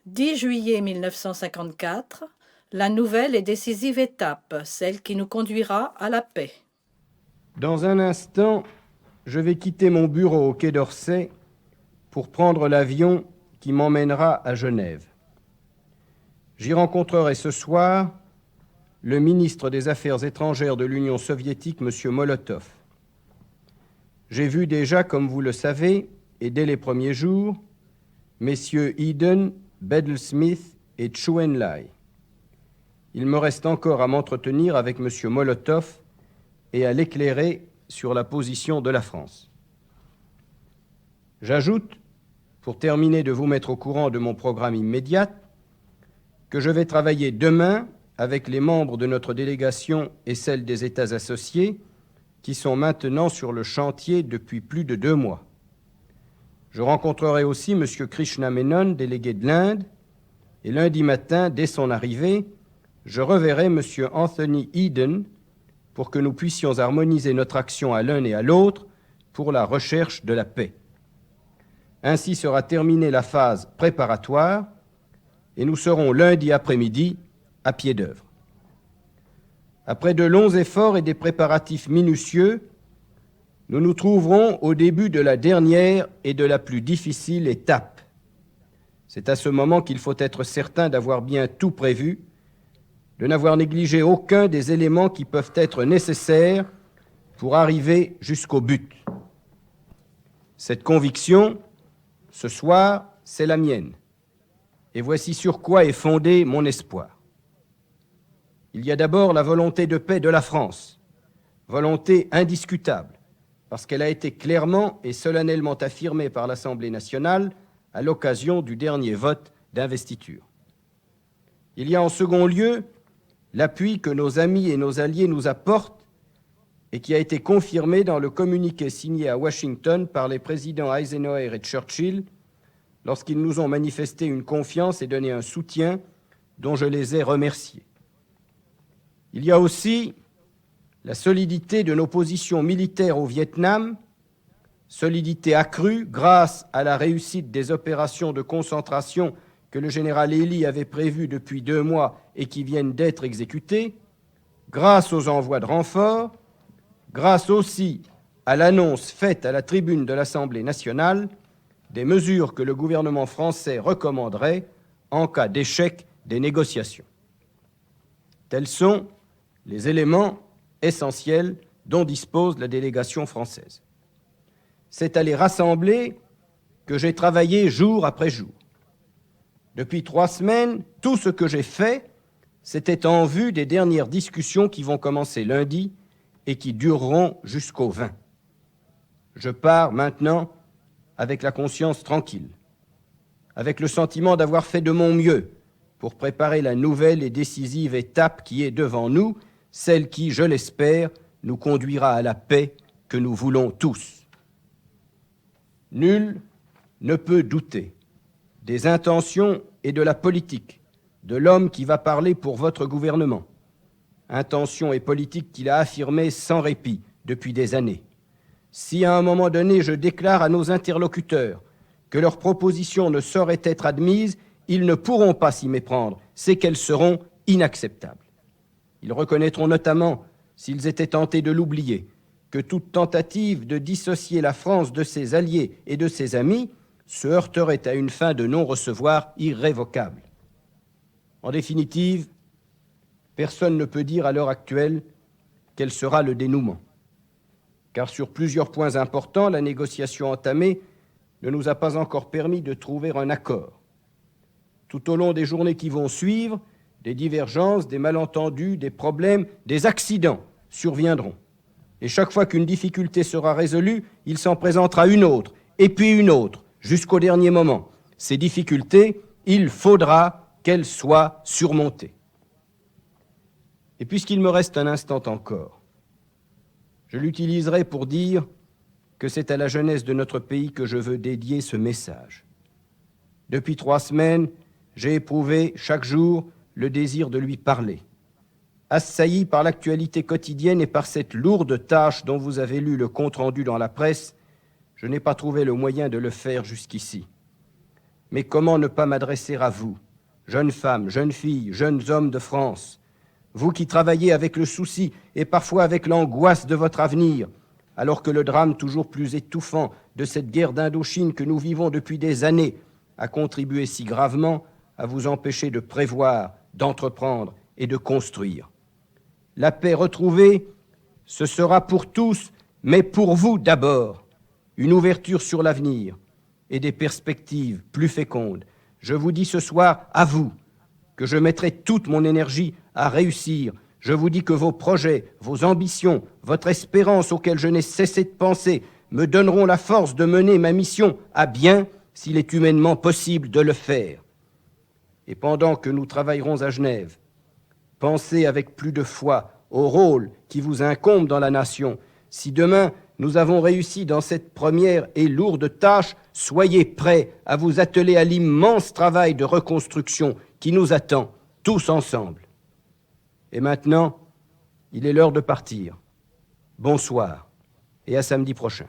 10 juillet 1954, la nouvelle et décisive étape, celle qui nous conduira à la paix. Dans un instant, je vais quitter mon bureau au Quai d'Orsay pour prendre l'avion qui m'emmènera à Genève. J'y rencontrerai ce soir le ministre des Affaires étrangères de l'Union soviétique, M. Molotov. J'ai vu déjà, comme vous le savez, et dès les premiers jours, messieurs Eden, Bedel-Smith et Chou En-lai. Il me reste encore à m'entretenir avec M. Molotov et à l'éclairer sur la position de la France. J'ajoute, pour terminer de vous mettre au courant de mon programme immédiat, que je vais travailler demain avec les membres de notre délégation et celle des États associés qui sont maintenant sur le chantier depuis plus de 2 mois. Je rencontrerai aussi M. Krishna Menon, délégué de l'Inde, et lundi matin, dès son arrivée, je reverrai M. Anthony Eden pour que nous puissions harmoniser notre action à l'un et à l'autre pour la recherche de la paix. Ainsi sera terminée la phase préparatoire et nous serons lundi après-midi à pied d'œuvre. Après de longs efforts et des préparatifs minutieux, nous nous trouverons au début de la dernière et de la plus difficile étape. C'est à ce moment qu'il faut être certain d'avoir bien tout prévu, de n'avoir négligé aucun des éléments qui peuvent être nécessaires pour arriver jusqu'au but. Cette conviction, ce soir, c'est la mienne. Et voici sur quoi est fondé mon espoir. Il y a d'abord la volonté de paix de la France, volonté indiscutable, parce qu'elle a été clairement et solennellement affirmée par l'Assemblée nationale à l'occasion du dernier vote d'investiture. Il y a en second lieu l'appui que nos amis et nos alliés nous apportent et qui a été confirmé dans le communiqué signé à Washington par les présidents Eisenhower et Churchill lorsqu'ils nous ont manifesté une confiance et donné un soutien dont je les ai remerciés. Il y a aussi la solidité de nos positions militaires au Vietnam, solidité accrue grâce à la réussite des opérations de concentration que le général Ely avait prévues depuis 2 mois et qui viennent d'être exécutées, grâce aux envois de renforts, grâce aussi à l'annonce faite à la tribune de l'Assemblée nationale des mesures que le gouvernement français recommanderait en cas d'échec des négociations. Tels sont les éléments essentiels dont dispose la délégation française. C'est à les rassembler que j'ai travaillé jour après jour. Depuis 3 semaines, tout ce que j'ai fait, c'était en vue des dernières discussions qui vont commencer lundi et qui dureront jusqu'au 20. Je pars maintenant avec la conscience tranquille, avec le sentiment d'avoir fait de mon mieux pour préparer la nouvelle et décisive étape qui est devant nous, celle qui, je l'espère, nous conduira à la paix que nous voulons tous. Nul ne peut douter des intentions et de la politique de l'homme qui va parler pour votre gouvernement, intentions et politique qu'il a affirmées sans répit depuis des années. Si à un moment donné je déclare à nos interlocuteurs que leurs propositions ne sauraient être admises, ils ne pourront pas s'y méprendre, c'est qu'elles seront inacceptables. Ils reconnaîtront notamment, s'ils étaient tentés de l'oublier, que toute tentative de dissocier la France de ses alliés et de ses amis se heurterait à une fin de non-recevoir irrévocable. En définitive, personne ne peut dire à l'heure actuelle quel sera le dénouement. Car sur plusieurs points importants, la négociation entamée ne nous a pas encore permis de trouver un accord. Tout au long des journées qui vont suivre, des divergences, des malentendus, des problèmes, des accidents surviendront. Et chaque fois qu'une difficulté sera résolue, il s'en présentera une autre, et puis une autre, jusqu'au dernier moment. Ces difficultés, il faudra qu'elles soient surmontées. Et puisqu'il me reste un instant encore, je l'utiliserai pour dire que c'est à la jeunesse de notre pays que je veux dédier ce message. Depuis 3 semaines, j'ai éprouvé chaque jour le désir de lui parler. Assailli par l'actualité quotidienne et par cette lourde tâche dont vous avez lu le compte-rendu dans la presse, je n'ai pas trouvé le moyen de le faire jusqu'ici. Mais comment ne pas m'adresser à vous, jeunes femmes, jeunes filles, jeunes hommes de France, vous qui travaillez avec le souci et parfois avec l'angoisse de votre avenir, alors que le drame toujours plus étouffant de cette guerre d'Indochine que nous vivons depuis des années a contribué si gravement à vous empêcher de prévoir, d'entreprendre et de construire. La paix retrouvée, ce sera pour tous, mais pour vous d'abord, une ouverture sur l'avenir et des perspectives plus fécondes. Je vous dis ce soir à vous que je mettrai toute mon énergie à réussir. Je vous dis que vos projets, vos ambitions, votre espérance auxquelles je n'ai cessé de penser me donneront la force de mener ma mission à bien s'il est humainement possible de le faire. Et pendant que nous travaillerons à Genève, pensez avec plus de foi au rôle qui vous incombe dans la nation. Si demain nous avons réussi dans cette première et lourde tâche, soyez prêts à vous atteler à l'immense travail de reconstruction qui nous attend, tous ensemble. Et maintenant, il est l'heure de partir. Bonsoir et à samedi prochain.